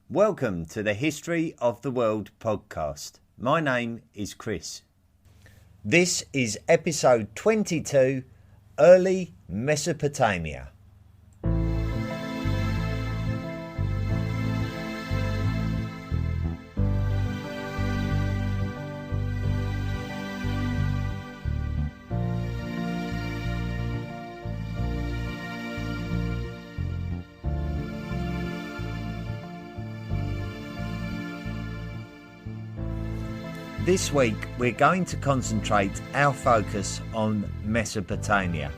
Welcome to the History of the World podcast. My name is Chris. This is episode 22, Early Mesopotamia. This week we're going to concentrate our focus on Mesopotamia.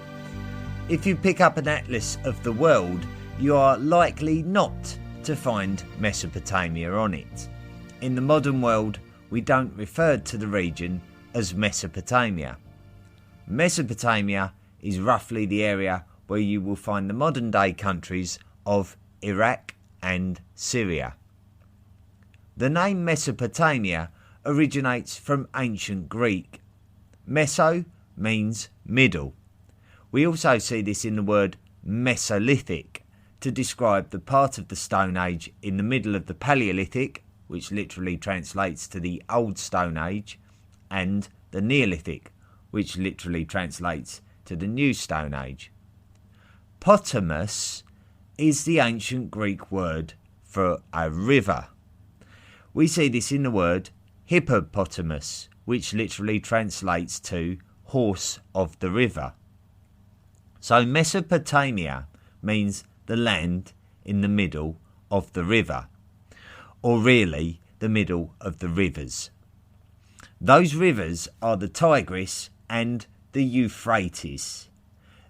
If you pick up an atlas of the world, you are likely not to find Mesopotamia on it. In the modern world, we don't refer to the region as Mesopotamia. Mesopotamia is roughly the area where you will find the modern day countries of Iraq and Syria. The name Mesopotamia originates from ancient Greek. Meso means middle. We also see this in the word Mesolithic to describe the part of the Stone Age in the middle of the Paleolithic, which literally translates to the Old Stone Age, and the Neolithic, which literally translates to the New Stone Age. Potamus is the ancient Greek word for a river. We see this in the word hippopotamus, which literally translates to horse of the river. So Mesopotamia means the land in the middle of the river, or really the middle of the rivers. Those rivers are the Tigris and the Euphrates,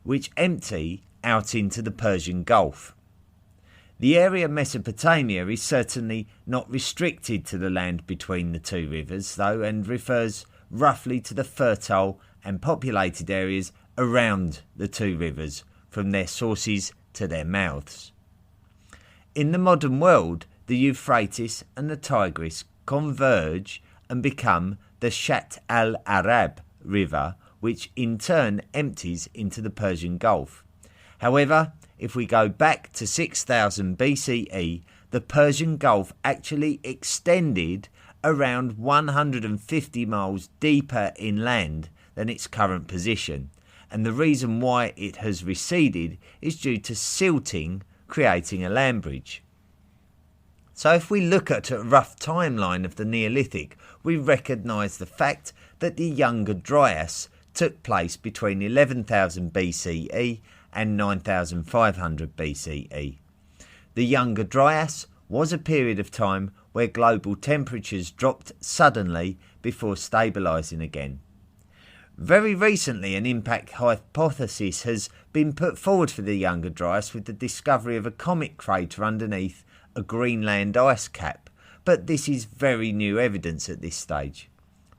which empty out into the Persian Gulf. The area of Mesopotamia is certainly not restricted to the land between the two rivers, though, and refers roughly to the fertile and populated areas around the two rivers, from their sources to their mouths. In the modern world, the Euphrates and the Tigris converge and become the Shat al-Arab River, which in turn empties into the Persian Gulf. However, if we go back to 6000 BCE, the Persian Gulf actually extended around 150 miles deeper inland than its current position, and the reason why it has receded is due to silting creating a land bridge. So if we look at a rough timeline of the Neolithic, we recognise the fact that the Younger Dryas took place between 11,000 BCE and 9,500 BCE. The Younger Dryas was a period of time where global temperatures dropped suddenly before stabilising again. Very recently, an impact hypothesis has been put forward for the Younger Dryas with the discovery of a comet crater underneath a Greenland ice cap, but this is very new evidence at this stage.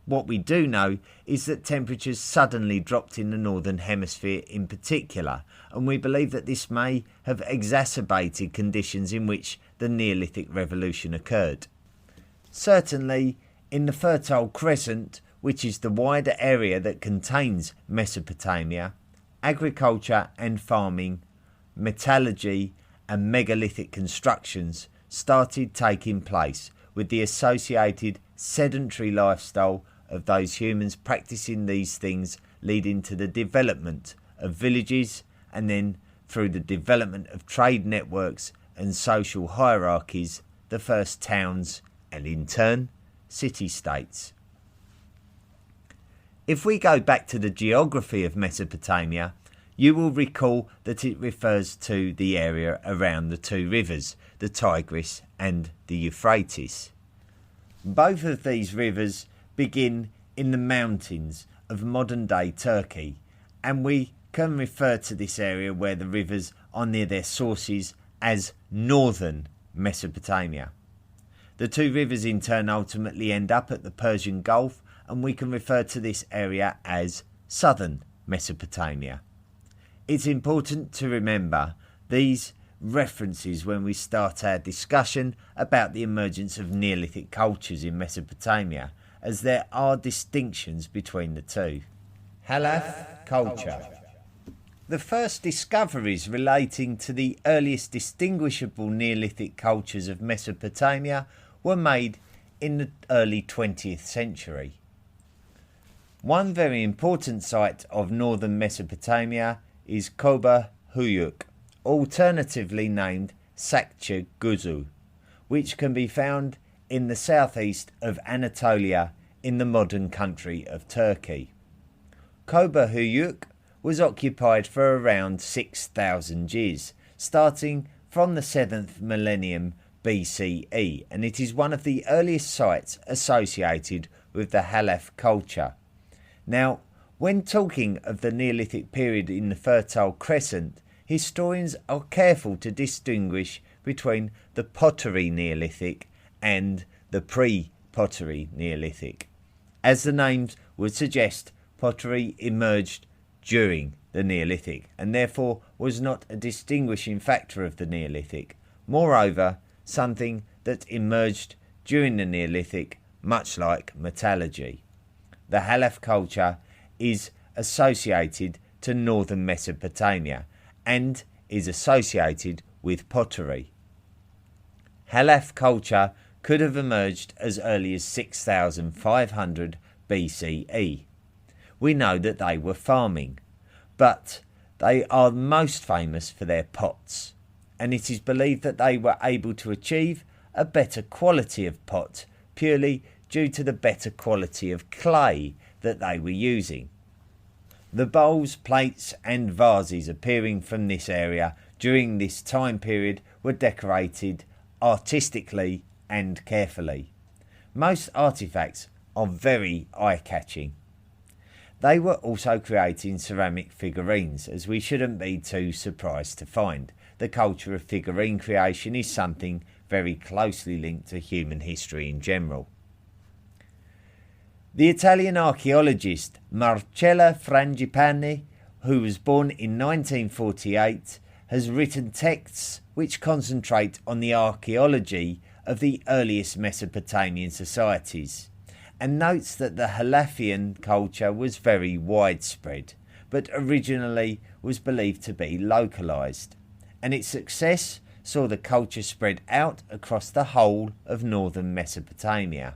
What we do know is that temperatures suddenly dropped in the Northern Hemisphere in particular, and we believe that this may have exacerbated conditions in which the Neolithic Revolution occurred. Certainly, in the Fertile Crescent, which is the wider area that contains Mesopotamia, agriculture and farming, metallurgy and megalithic constructions started taking place, with the associated sedentary lifestyle of those humans practicing these things leading to the development of villages, and then through the development of trade networks and social hierarchies, the first towns and in turn city-states. If we go back to the geography of Mesopotamia, you will recall that it refers to the area around the two rivers, the Tigris and the Euphrates. Both of these rivers begin in the mountains of modern-day Turkey, and we can refer to this area where the rivers are near their sources as northern Mesopotamia. The two rivers in turn ultimately end up at the Persian Gulf, and we can refer to this area as southern Mesopotamia. It's important to remember these references when we start our discussion about the emergence of Neolithic cultures in Mesopotamia, as there are distinctions between the two. Halaf culture. The first discoveries relating to the earliest distinguishable Neolithic cultures of Mesopotamia were made in the early 20th century. One very important site of northern Mesopotamia is Koba Huyuk, alternatively named Sakça Guzu, which can be found in the southeast of Anatolia in the modern country of Turkey. Koba Huyuk was occupied for around 6,000 years, starting from the 7th millennium BCE, and it is one of the earliest sites associated with the Halaf culture. Now, when talking of the Neolithic period in the Fertile Crescent, historians are careful to distinguish between the pottery Neolithic and the pre-pottery Neolithic. As the names would suggest, pottery emerged during the Neolithic and therefore was not a distinguishing factor of the Neolithic. Moreover, something that emerged during the Neolithic, much like metallurgy. The Halaf culture is associated to northern Mesopotamia and is associated with pottery. Halaf culture could have emerged as early as 6,500 BCE. We know that they were farming, but they are most famous for their pots, and it is believed that they were able to achieve a better quality of pot purely due to the better quality of clay that they were using. The bowls, plates and vases appearing from this area during this time period were decorated artistically and carefully. Most artifacts are very eye-catching. They were also creating ceramic figurines, as we shouldn't be too surprised to find. The culture of figurine creation is something very closely linked to human history in general. The Italian archaeologist Marcella Frangipani, who was born in 1948, has written texts which concentrate on the archaeology of the earliest Mesopotamian societies, and notes that the Halafian culture was very widespread, but originally was believed to be localised, and its success saw the culture spread out across the whole of northern Mesopotamia.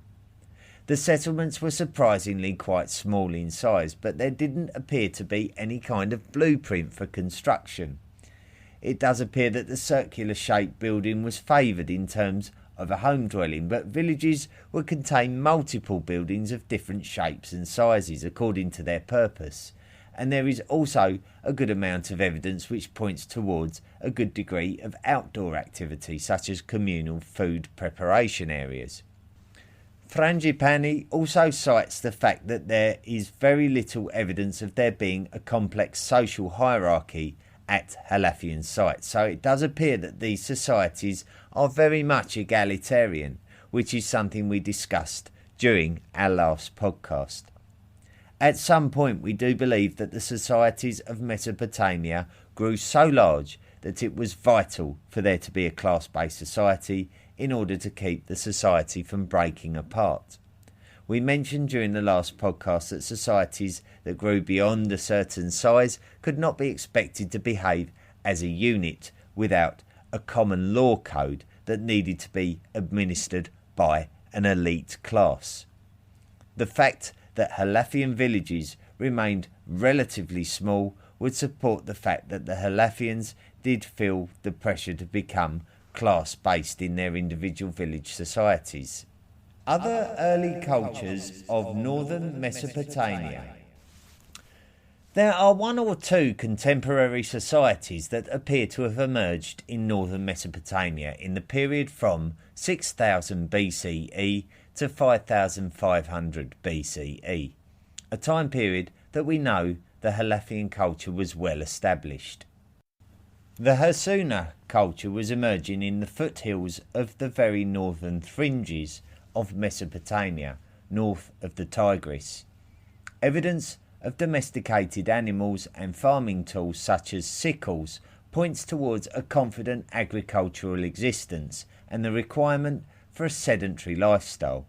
The settlements were surprisingly quite small in size, but there didn't appear to be any kind of blueprint for construction. It does appear that the circular shaped building was favoured in terms of a home dwelling, but villages would contain multiple buildings of different shapes and sizes according to their purpose, and there is also a good amount of evidence which points towards a good degree of outdoor activity, such as communal food preparation areas. Frangipani also cites the fact that there is very little evidence of there being a complex social hierarchy at Halafian sites, so it does appear that these societies are very much egalitarian, which is something we discussed during our last podcast. At some point we do believe that the societies of Mesopotamia grew so large that it was vital for there to be a class-based society in order to keep the society from breaking apart. We mentioned during the last podcast that societies that grew beyond a certain size could not be expected to behave as a unit without a common law code that needed to be administered by an elite class. The fact that Halafian villages remained relatively small would support the fact that the Halafians did feel the pressure to become class-based in their individual village societies. Other early cultures of northern Mesopotamia. There are one or two contemporary societies that appear to have emerged in northern Mesopotamia in the period from 6000 BCE to 5500 BCE, a time period that we know the Halafian culture was well established. The Hassuna culture was emerging in the foothills of the very northern fringes of Mesopotamia, north of the Tigris. Evidence of domesticated animals and farming tools such as sickles points towards a confident agricultural existence and the requirement for a sedentary lifestyle.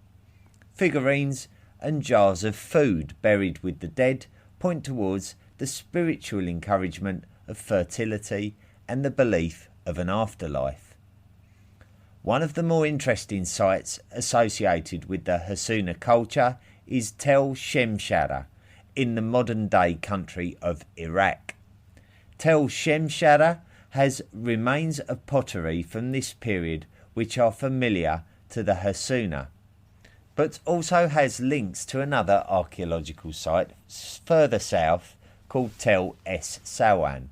Figurines and jars of food buried with the dead point towards the spiritual encouragement of fertility and the belief of an afterlife. One of the more interesting sites associated with the Hassuna culture is Tel Shemshara in the modern-day country of Iraq. Tel Shemshara has remains of pottery from this period which are familiar to the Hassuna, but also has links to another archaeological site further south called Tel Es Sawan,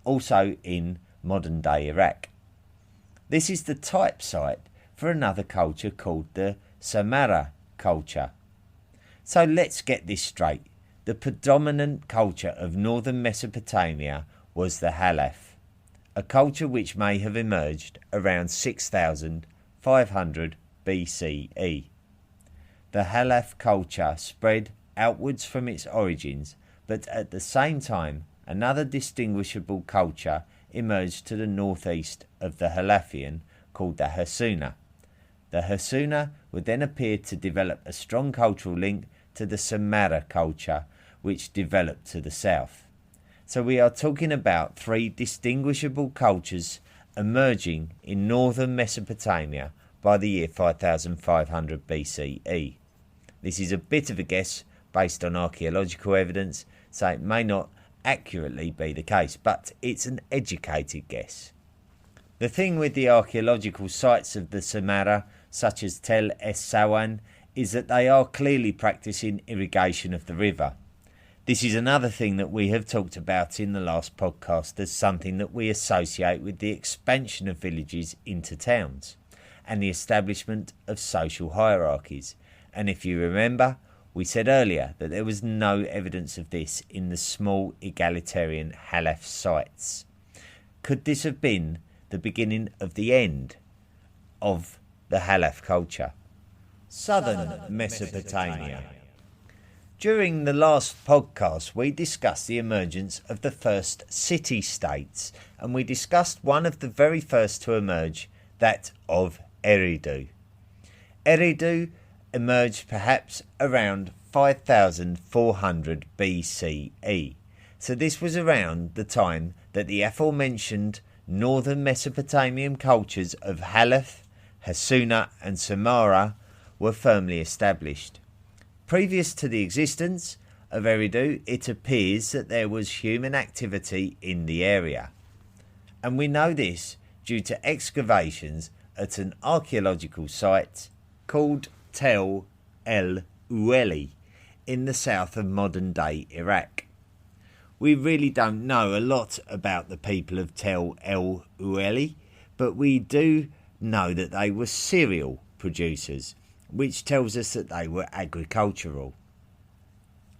also in modern-day Iraq. This is the type site for another culture called the Samara culture. So let's get this straight. The predominant culture of northern Mesopotamia was the Halaf, a culture which may have emerged around 6500 BCE. The Halaf culture spread outwards from its origins, but at the same time another distinguishable culture emerged to the northeast of the Halafian called the Hassuna. The Hassuna would then appear to develop a strong cultural link to the Samara culture, which developed to the south. So we are talking about three distinguishable cultures emerging in northern Mesopotamia by the year 5500 BCE. This is a bit of a guess based on archaeological evidence, so it may not accurately be the case, but it's an educated guess. The thing with the archaeological sites of the Samara, such as Tel Es Sawan, is that they are clearly practicing irrigation of the river. This is another thing that we have talked about in the last podcast as something that we associate with the expansion of villages into towns and the establishment of social hierarchies. And if you remember, we said earlier that there was no evidence of this in the small egalitarian Halaf sites. Could this have been the beginning of the end of the Halaf culture? Southern Mesopotamia. During the last podcast, we discussed the emergence of the first city-states, and we discussed one of the very first to emerge, that of Eridu. Eridu emerged perhaps around 5400 BCE. So this was around the time that the aforementioned northern Mesopotamian cultures of Halaf, Hassuna and Samara were firmly established. Previous to the existence of Eridu, it appears that there was human activity in the area. And we know this due to excavations at an archaeological site called Tel El Ueli in the south of modern-day Iraq. We really don't know a lot about the people of Tel El Ueli, but we do know that they were cereal producers, which tells us that they were agricultural.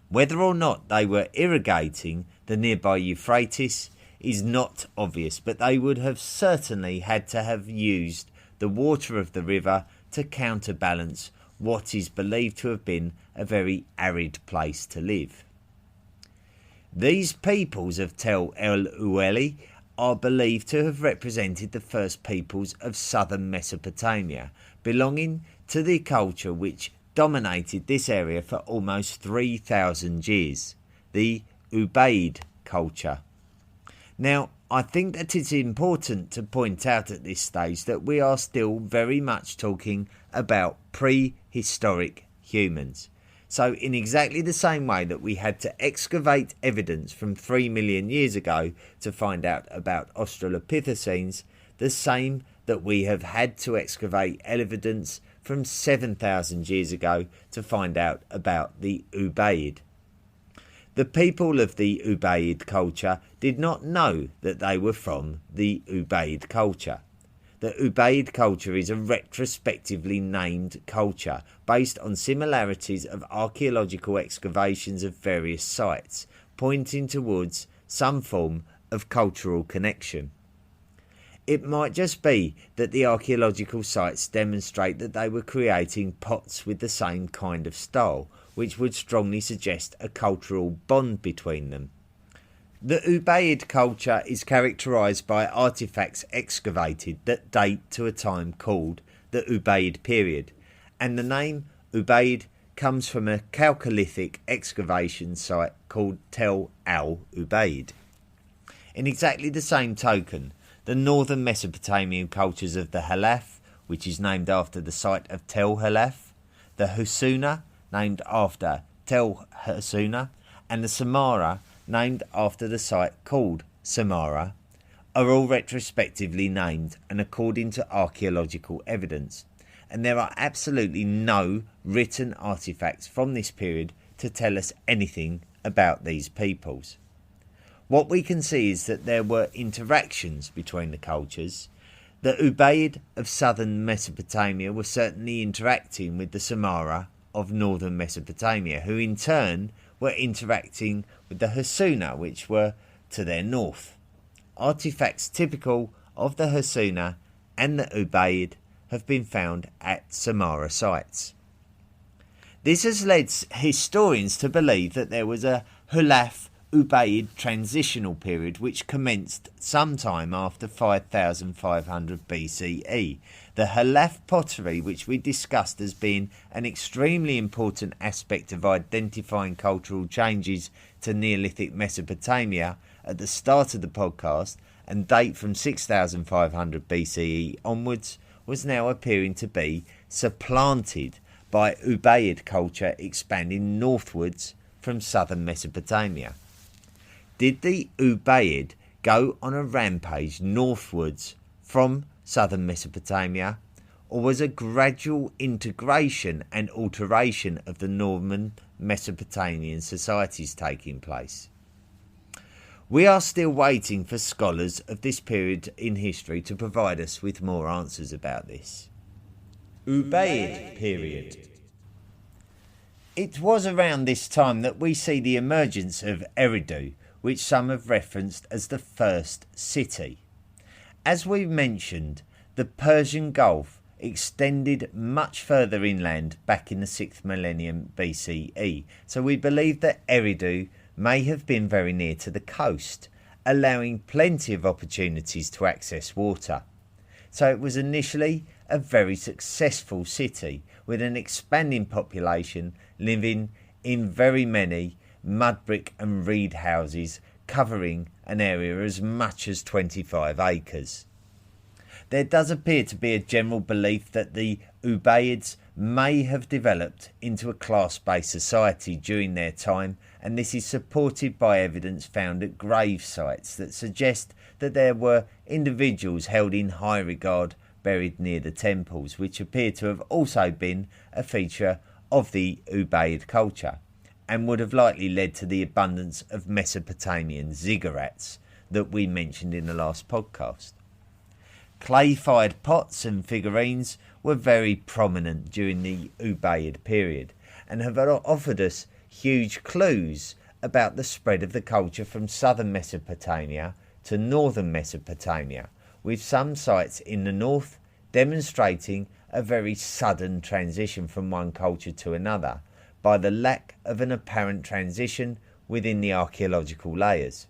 Whether or not they were irrigating the nearby Euphrates is not obvious, but they would have certainly had to have used the water of the river to counterbalance what is believed to have been a very arid place to live. These peoples of Tel El Ueli are believed to have represented the first peoples of southern Mesopotamia, belonging to the culture which dominated this area for almost 3,000 years, the Ubaid culture. Now, I think that it's important to point out at this stage that we are still very much talking about prehistoric humans. So in exactly the same way that we had to excavate evidence from 3 million years ago to find out about Australopithecines, the same that we have had to excavate evidence from 7,000 years ago to find out about the Ubaid. The people of the Ubaid culture did not know that they were from the Ubaid culture. The Ubaid culture is a retrospectively named culture based on similarities of archaeological excavations of various sites, pointing towards some form of cultural connection. It might just be that the archaeological sites demonstrate that they were creating pots with the same kind of style, which would strongly suggest a cultural bond between them. The Ubaid culture is characterised by artefacts excavated that date to a time called the Ubaid period, and the name Ubaid comes from a Chalcolithic excavation site called Tel Al Ubaid. In exactly the same token, the northern Mesopotamian cultures of the Halaf, which is named after the site of Tel Halaf, the Husuna, named after Tel Husuna, and the Samara, named after the site called Samara, are all retrospectively named and according to archaeological evidence, and there are absolutely no written artefacts from this period to tell us anything about these peoples. What we can see is that there were interactions between the cultures. The Ubaid of southern Mesopotamia were certainly interacting with the Samara of northern Mesopotamia, who in turn were interacting with the Husuna, which were to their north. Artifacts typical of the Husuna and the Ubaid have been found at Samara sites. This has led historians to believe that there was a Halaf Ubaid transitional period which commenced sometime after 5500 BCE. The Halaf pottery, which we discussed as being an extremely important aspect of identifying cultural changes to Neolithic Mesopotamia at the start of the podcast and date from 6500 BCE onwards, was now appearing to be supplanted by Ubaid culture expanding northwards from southern Mesopotamia. Did the Ubaid go on a rampage northwards from southern Mesopotamia, or was a gradual integration and alteration of the northern Mesopotamian societies taking place? We are still waiting for scholars of this period in history to provide us with more answers about this. Ubaid period. It was around this time that we see the emergence of Eridu, which some have referenced as the first city. As we mentioned, the Persian Gulf extended much further inland back in the 6th millennium BCE, so we believe that Eridu may have been very near to the coast, allowing plenty of opportunities to access water. So it was initially a very successful city with an expanding population living in very many mud brick and reed houses covering an area as much as 25 acres. There does appear to be a general belief that the Ubaids may have developed into a class-based society during their time, and this is supported by evidence found at grave sites that suggest that there were individuals held in high regard buried near the temples, which appear to have also been a feature of the Ubaid culture, and would have likely led to the abundance of Mesopotamian ziggurats that we mentioned in the last podcast. Clay-fired pots and figurines were very prominent during the Ubaid period and have offered us huge clues about the spread of the culture from southern Mesopotamia to northern Mesopotamia, with some sites in the north demonstrating a very sudden transition from one culture to another by the lack of an apparent transition within the archaeological layers.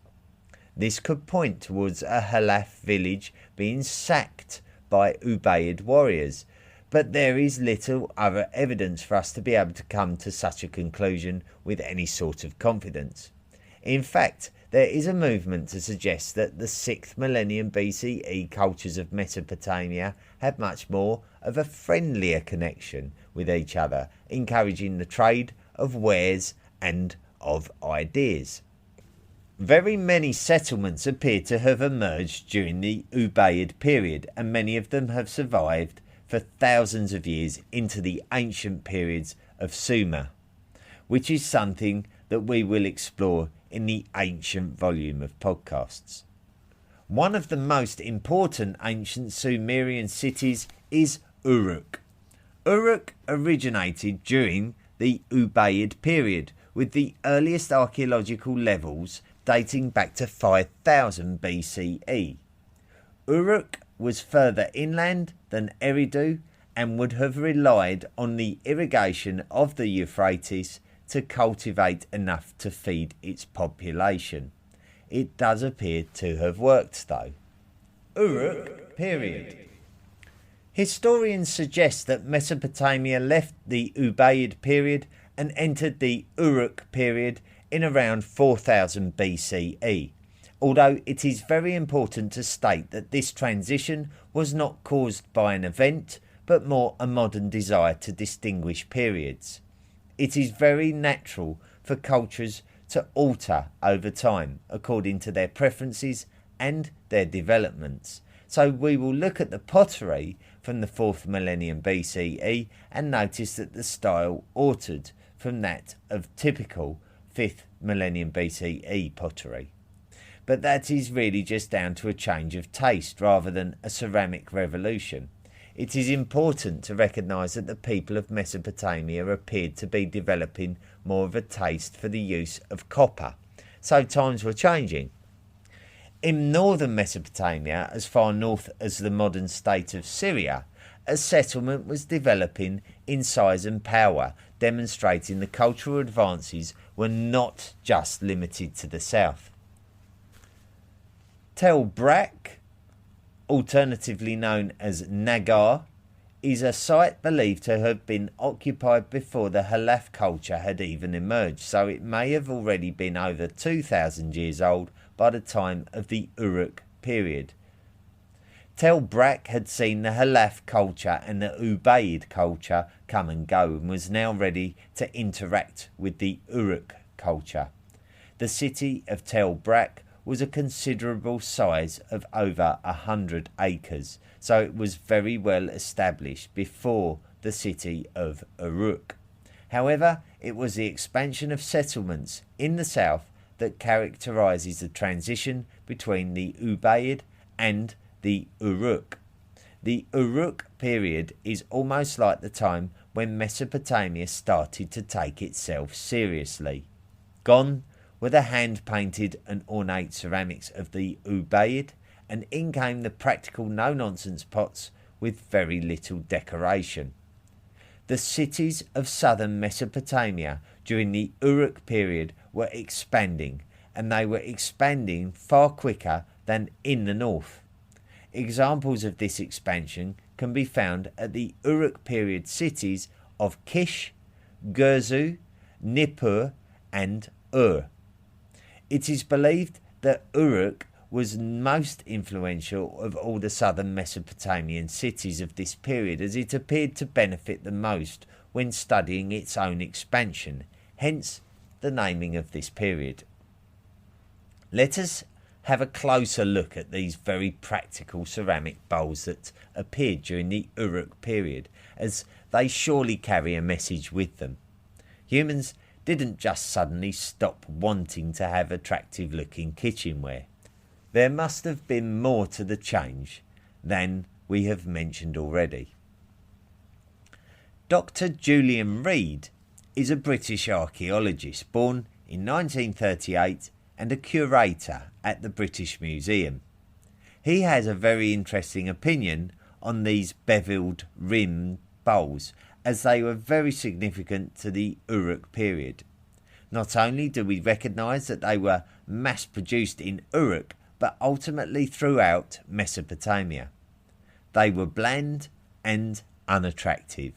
This could point towards a Halaf village being sacked by Ubaid warriors, but there is little other evidence for us to be able to come to such a conclusion with any sort of confidence. In fact, there is a movement to suggest that the 6th millennium BCE cultures of Mesopotamia had much more of a friendlier connection with each other, encouraging the trade of wares and of ideas. Very many settlements appear to have emerged during the Ubaid period, and many of them have survived for thousands of years into the ancient periods of Sumer, which is something that we will explore in the ancient volume of podcasts. One of the most important ancient Sumerian cities is Uruk. Uruk originated during the Ubaid period, with the earliest archaeological levels dating back to 5000 BCE. Uruk was further inland than Eridu and would have relied on the irrigation of the Euphrates to cultivate enough to feed its population. It does appear to have worked though. Uruk period. Historians suggest that Mesopotamia left the Ubaid period and entered the Uruk period in around 4000 BCE, although it is very important to state that this transition was not caused by an event, but more a modern desire to distinguish periods. It is very natural for cultures to alter over time according to their preferences and their developments. So we will look at the pottery from the 4th millennium BCE and notice that the style altered from that of typical 5th millennium BCE pottery. But that is really just down to a change of taste rather than a ceramic revolution. It is important to recognise that the people of Mesopotamia appeared to be developing more of a taste for the use of copper, so times were changing. In northern Mesopotamia, as far north as the modern state of Syria, a settlement was developing in size and power, demonstrating the cultural advances were not just limited to the south. Tel Brak, alternatively known as Nagar, is a site believed to have been occupied before the Halaf culture had even emerged, so it may have already been over 2,000 years old by the time of the Uruk period. Tel Brak had seen the Halaf culture and the Ubaid culture come and go and was now ready to interact with the Uruk culture. The city of Tel Brak was a considerable size of over 100 acres, so it was very well established before the city of Uruk. However, it was the expansion of settlements in the south that characterises the transition between the Ubaid and the Uruk. The Uruk period is almost like the time when Mesopotamia started to take itself seriously. Gone were the hand-painted and ornate ceramics of the Ubaid, and in came the practical no-nonsense pots with very little decoration. The cities of southern Mesopotamia during the Uruk period were expanding, and they were expanding far quicker than in the north. Examples of this expansion can be found at the Uruk period cities of Kish, Gurzu, Nippur and Ur. It is believed that Uruk was most influential of all the southern Mesopotamian cities of this period, as it appeared to benefit the most when studying its own expansion, hence the naming of this period. Let us have a closer look at these very practical ceramic bowls that appeared during the Uruk period, as they surely carry a message with them. Humans didn't just suddenly stop wanting to have attractive looking kitchenware. There must have been more to the change than we have mentioned already. Dr. Julian Reid is a British archaeologist born in 1938 and a curator at the British Museum. He has a very interesting opinion on these beveled rim bowls, as they were very significant to the Uruk period. Not only do we recognise that they were mass-produced in Uruk, but ultimately throughout Mesopotamia. They were bland and unattractive,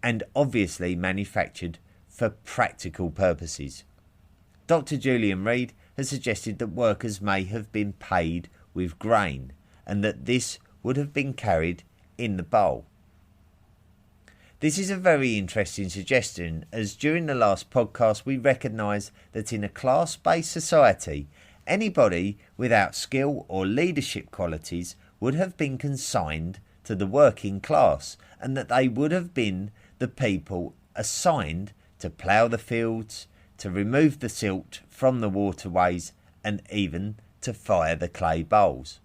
and obviously manufactured for practical purposes. Dr. Julian Reid has suggested that workers may have been paid with grain, and that this would have been carried in the bowl. This is a very interesting suggestion, as during the last podcast we recognised that in a class-based society, anybody without skill or leadership qualities would have been consigned to the working class, and that they would have been the people assigned to plough the fields, to remove the silt from the waterways, and even to fire the clay bowls.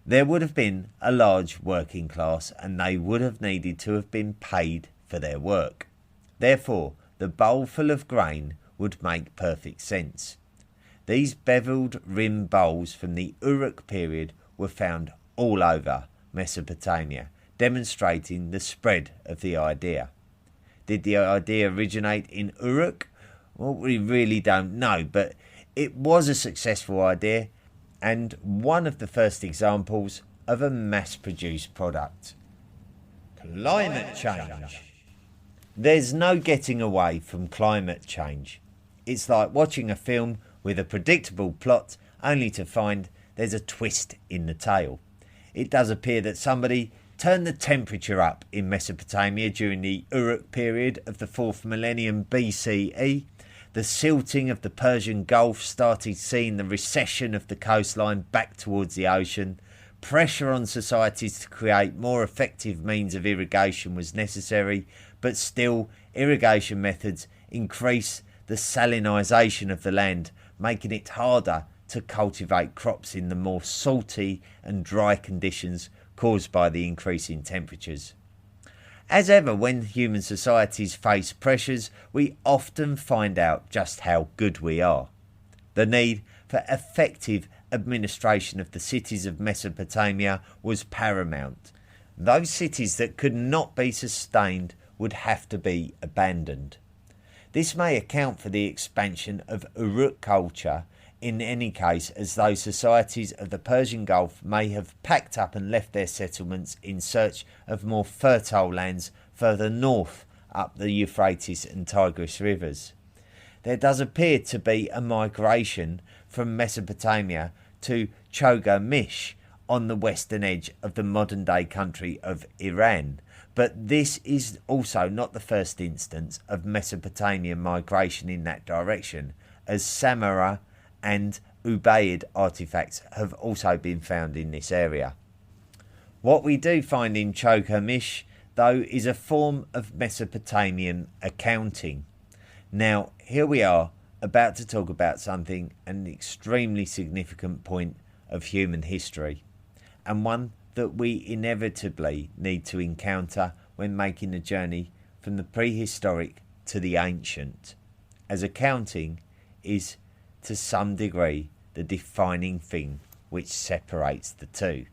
There would have been a large working class, and they would have needed to have been paid for their work. Therefore, the bowl full of grain would make perfect sense. These beveled rim bowls from the Uruk period were found all over Mesopotamia, demonstrating the spread of the idea. Did the idea originate in Uruk? Well, we really don't know, but it was a successful idea and one of the first examples of a mass-produced product. Climate change. There's no getting away from climate change. It's like watching a film with a predictable plot only to find there's a twist in the tale. It does appear that somebody turned the temperature up in Mesopotamia during the Uruk period of the 4th millennium BCE. The silting of the Persian Gulf started seeing the recession of the coastline back towards the ocean. Pressure on societies to create more effective means of irrigation was necessary, but still irrigation methods increase the salinisation of the land, making it harder to cultivate crops in the more salty and dry conditions caused by the increase in temperatures. As ever, when human societies face pressures, we often find out just how good we are. The need for effective administration of the cities of Mesopotamia was paramount. Those cities that could not be sustained would have to be abandoned. This may account for the expansion of Uruk culture in any case, as those societies of the Persian Gulf may have packed up and left their settlements in search of more fertile lands further north up the Euphrates and Tigris rivers. There does appear to be a migration from Mesopotamia to Chogamish on the western edge of the modern-day country of Iran, but this is also not the first instance of Mesopotamian migration in that direction, as Samarra and Ubaid artifacts have also been found in this area. What we do find in Chogamish, though, is a form of Mesopotamian accounting. Now, here we are about to talk about something, an extremely significant point of human history, and one that we inevitably need to encounter when making the journey from the prehistoric to the ancient, as accounting is to some degree the defining thing which separates the two.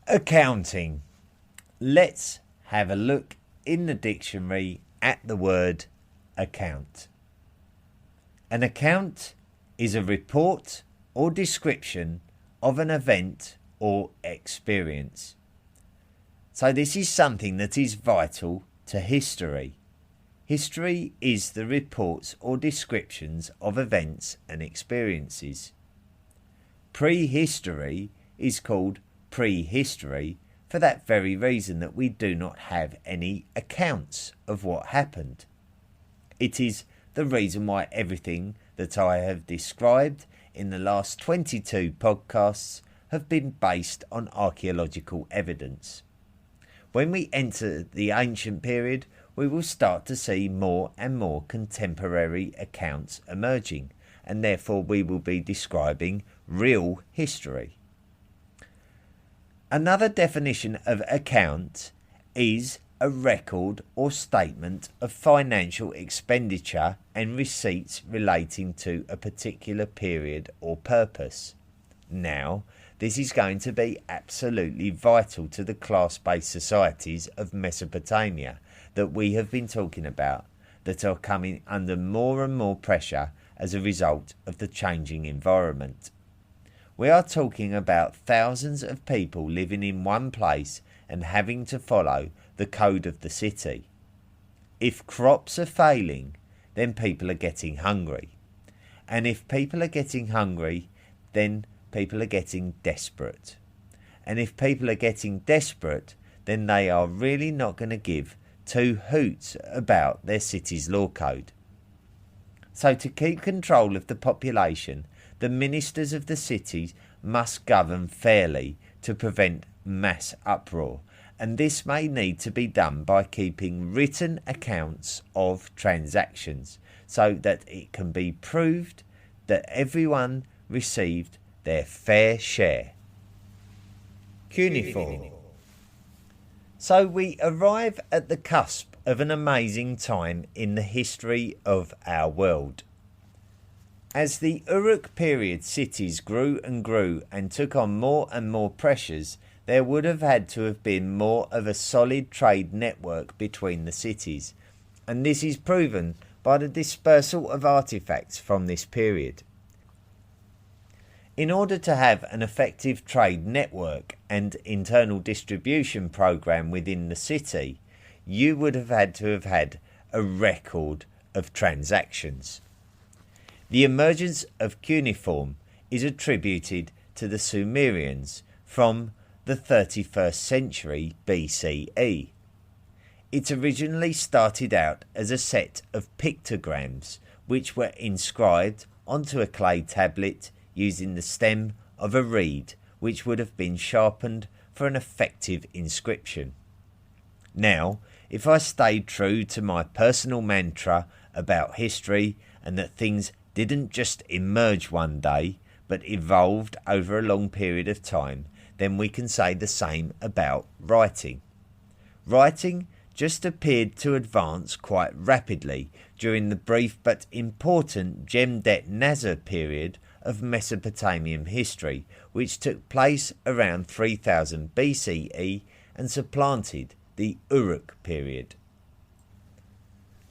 Accounting. Let's have a look in the dictionary at the word account. An account is a report or description of an event or experience. So this is something that is vital to history. History is the reports or descriptions of events and experiences. Prehistory is called prehistory for that very reason, that we do not have any accounts of what happened. It is the reason why everything that I have described in the last 22 podcasts have been based on archaeological evidence. When we enter the ancient period, we will start to see more and more contemporary accounts emerging, and therefore we will be describing real history. Another definition of account is a record or statement of financial expenditure and receipts relating to a particular period or purpose. Now, this is going to be absolutely vital to the class-based societies of Mesopotamia that we have been talking about, that are coming under more and more pressure as a result of the changing environment. We are talking about thousands of people living in one place and having to follow the code of the city. If crops are failing, then people are getting hungry. And if people are getting hungry, then people are getting desperate. And if people are getting desperate, then they are really not going to give two hoots about their city's law code. So to keep control of the population, the ministers of the cities must govern fairly to prevent mass uproar, and this may need to be done by keeping written accounts of transactions so that it can be proved that everyone received their fair share. Cuneiform. So we arrive at the cusp of an amazing time in the history of our world. As the Uruk period cities grew and took on more and more pressures, there would have had to have been more of a solid trade network between the cities, and this is proven by the dispersal of artifacts from this period. In order to have an effective trade network and internal distribution program within the city, you would have had to have had a record of transactions. The emergence of cuneiform is attributed to the Sumerians from the 31st century BCE. It originally started out as a set of pictograms which were inscribed onto a clay tablet using the stem of a reed, which would have been sharpened for an effective inscription. Now, if I stayed true to my personal mantra about history and that things didn't just emerge one day but evolved over a long period of time, then we can say the same about writing. Writing just appeared to advance quite rapidly during the brief but important Gem-det-Nasr period of Mesopotamian history, which took place around 3000 BCE and supplanted the Uruk period.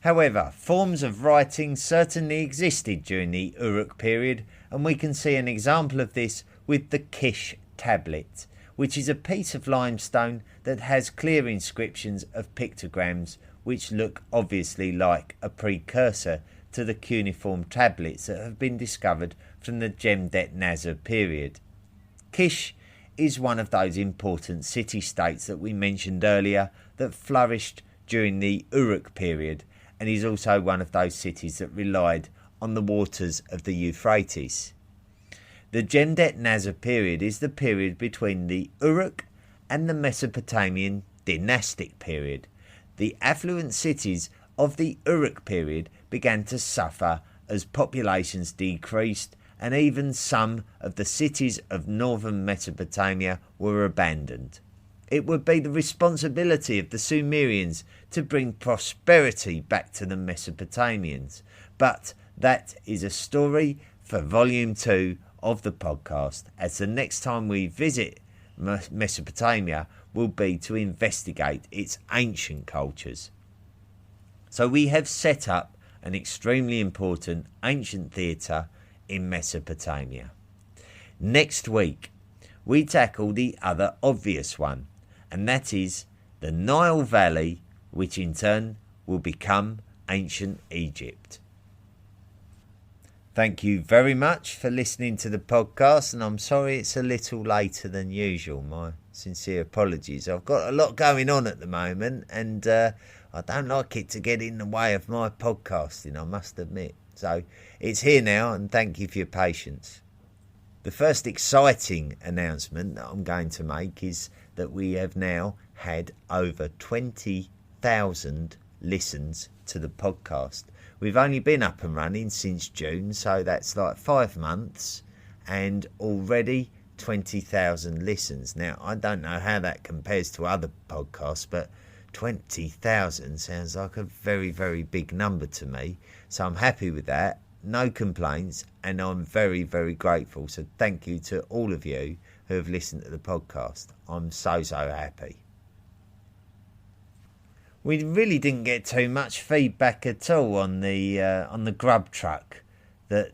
However, forms of writing certainly existed during the Uruk period, and we can see an example of this with the Kish tablet, which is a piece of limestone that has clear inscriptions of pictograms which look obviously like a precursor to the cuneiform tablets that have been discovered from the Gem-det-Nasr period. Kish is one of those important city-states that we mentioned earlier that flourished during the Uruk period, and is also one of those cities that relied on the waters of the Euphrates. The Gem-det-Nasr period is the period between the Uruk and the Mesopotamian dynastic period. The affluent cities of the Uruk period began to suffer as populations decreased, and even some of the cities of northern Mesopotamia were abandoned. It would be the responsibility of the Sumerians to bring prosperity back to the Mesopotamians, but that is a story for volume 2 of the podcast, as the next time we visit Mesopotamia will be to investigate its ancient cultures. So we have set up an extremely important ancient theatre in Mesopotamia. Next week we tackle the other obvious one, and that is the Nile Valley, which in turn will become ancient Egypt. Thank you very much for listening to the podcast, and I'm sorry it's a little later than usual. My sincere apologies. I've got a lot going on at the moment, and I don't like it to get in the way of my podcasting, I must admit. So it's here now, and thank you for your patience. The first exciting announcement that I'm going to make is that we have now had over 20,000 listens to the podcast. We've only been up and running since June, so that's like 5 months, and already 20,000 listens. Now, I don't know how that compares to other podcasts, but 20,000 sounds like a very, very big number to me. So I'm happy with that. No complaints, and I'm very, very grateful. So thank you to all of you who have listened to the podcast. I'm so happy. We really didn't get too much feedback at all on the grub truck that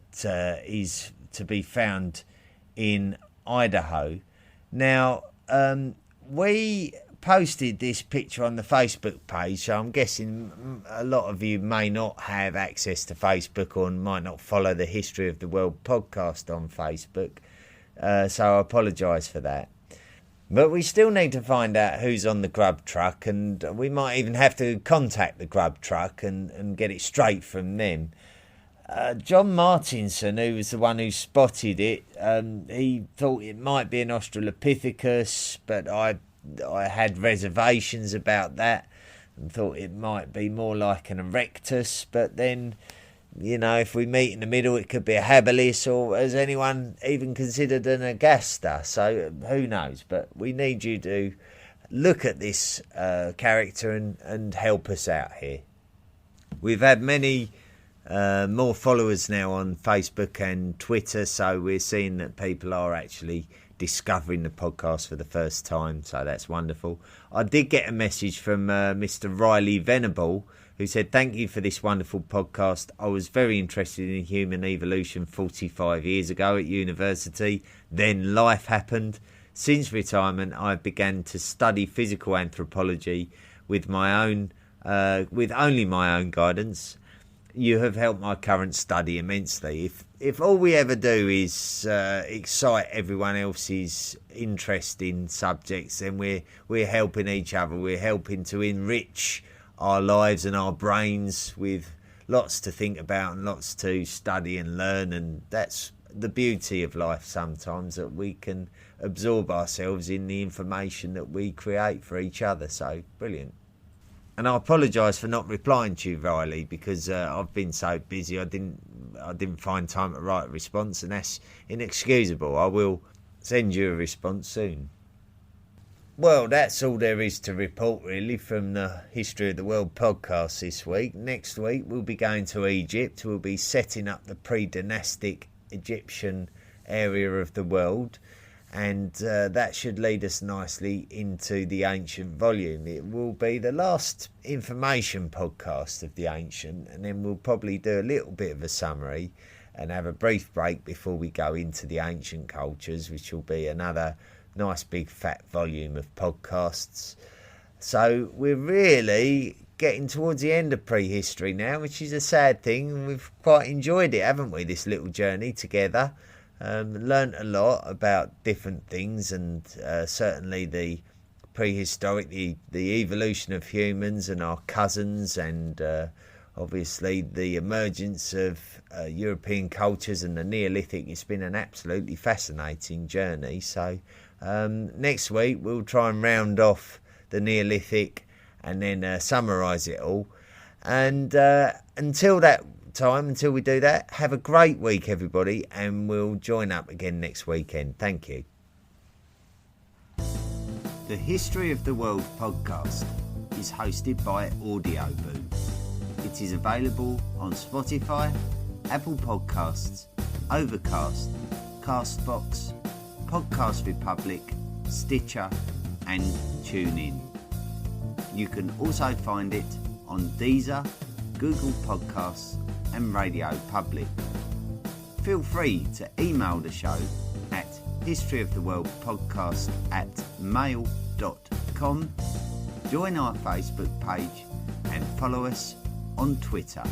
is to be found in Idaho. Now, we posted this picture on the Facebook page, so I'm guessing a lot of you may not have access to Facebook or might not follow the History of the World podcast on Facebook, so I apologise for that. But we still need to find out who's on the grub truck, and we might even have to contact the grub truck and get it straight from them. John Martinson, who was the one who spotted it, he thought it might be an Australopithecus, but I had reservations about that and thought it might be more like an Erectus, but then, you know, if we meet in the middle, it could be a habilis, or has anyone even considered an Agaster? So who knows? But we need you to look at this character and help us out here. We've had many more followers now on Facebook and Twitter, so we're seeing that people are actually discovering the podcast for the first time, so that's wonderful. I did get a message from Mr. Riley Venable, who said, "Thank you for this wonderful podcast. I was very interested in human evolution 45 years ago at university. Then life happened. Since retirement, I began to study physical anthropology with only my own guidance. You have helped my current study immensely. If if all we ever do is excite everyone else's interest in subjects, then we're helping each other. We're helping to enrich our lives and our brains with lots to think about and lots to study and learn, and that's the beauty of life sometimes, that we can absorb ourselves in the information that we create for each other. So brilliant. And I apologise for not replying to you, Riley, because I've been so busy I didn't find time to write a response, and that's inexcusable. I will send you a response soon. Well, that's all there is to report, really, from the History of the World podcast this week. Next week, we'll be going to Egypt. We'll be setting up the pre-dynastic Egyptian area of the world, and that should lead us nicely into the ancient volume. It will be the last information podcast of the ancient, and then we'll probably do a little bit of a summary and have a brief break before we go into the ancient cultures, which will be another nice big fat volume of podcasts. So we're really getting towards the end of prehistory now, which is a sad thing. We've quite enjoyed it, haven't we, this little journey together. Learnt a lot about different things, and certainly the prehistoric, the evolution of humans and our cousins, and obviously the emergence of European cultures and the Neolithic. It's been an absolutely fascinating journey. So next week we'll try and round off the Neolithic and then summarise it all. And until we do that, have a great week, everybody, and we'll join up again next weekend. Thank you. The History of the World podcast is hosted by Audioboo. It is available on Spotify, Apple Podcasts, Overcast, Castbox, Podcast Republic, Stitcher and TuneIn. You can also find it on Deezer, Google Podcasts and Radio Public. Feel free to email the show at historyoftheworldpodcast@mail.com, join our Facebook page and follow us on Twitter.